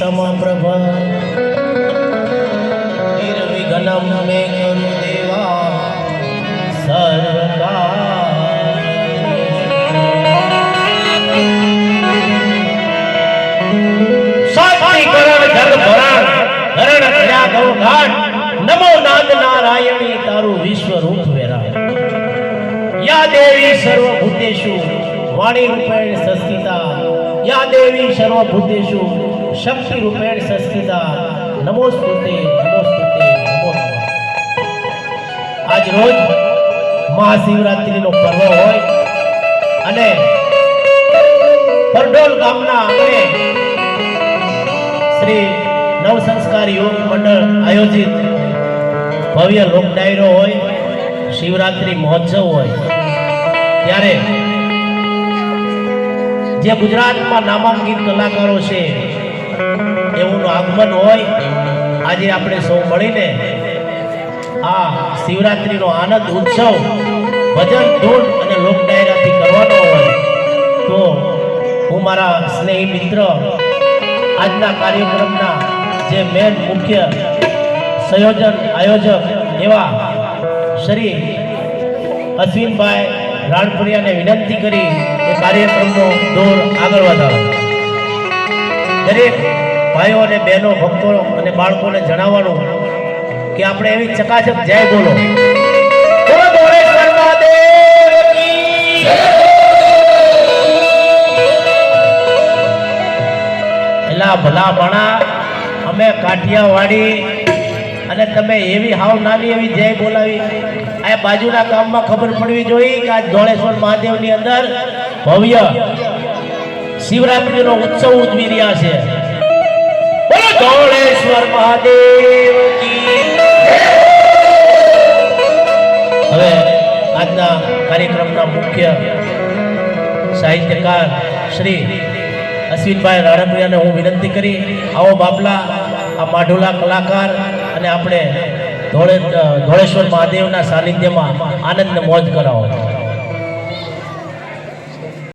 समप्रभ निर्विघ्नं मे कुरु देवा नमो नाद नारायणी तारु विश्व रूप वेरा या देवी सर्वभूतेषु वाणी रूपेण संस्थिता या देवी सर्वभूतेषु शक्ति रूपेण संस्थिता नमोस्तुते नमोस्तुते नमो नमः। आज रोज महाशिवरात्रि नो पर्व होय अने परडोल गामना आंगणे श्री नव संस्कार योग मंडल आयोजित भव्य लोक डायरो होय शिवरात्रि महोत्सव होय त्यारे जे गुजरात में नामांकित कलाकारों से एवं आगमन होय आज आपणे सौ मळीने आ शिवरात्रि नो आनंद उत्सव भजन धून अने लोक डायरा थी करवानो होय तो हूँ मारा स्नेही मित्र आजना कार्यक्रमना जे मेन मुख्य संयोजन आयोजक एवा श्री अश्विन भाई राणपुरिया ने विनंती करी के कार्यक्रम नो दौर आगळ वधारो। दरेक भाईओ ने बहनों भक्तों अने बाळको ने जणाववानुं के आपणे एवी चकाचक जय बोलो बोलो धोळेश्वर महादेव की एला भला भणा अमे काठियावाड़ी अने तमे एवी हाव नानी एवी जय बोलावी आ बाजूना गाममां खबर पड़वी जोई के आज धोळेश्वर महादेवनी अंदर भव्य शिवरात्रिनो उत्सव उजवी रह्या छे। बोलो धोळेश्वर महादेव की हवे आजना कार्यक्रमना मुख्य साहित्यकार श्री अश्विन भाई राणपुरिया ने हूँ विनंती करी आओ बापला आ माढोला कलाकार अने आपणे धोळेश्वर महादेवना सानिध्यमां आनंद मोज करावो।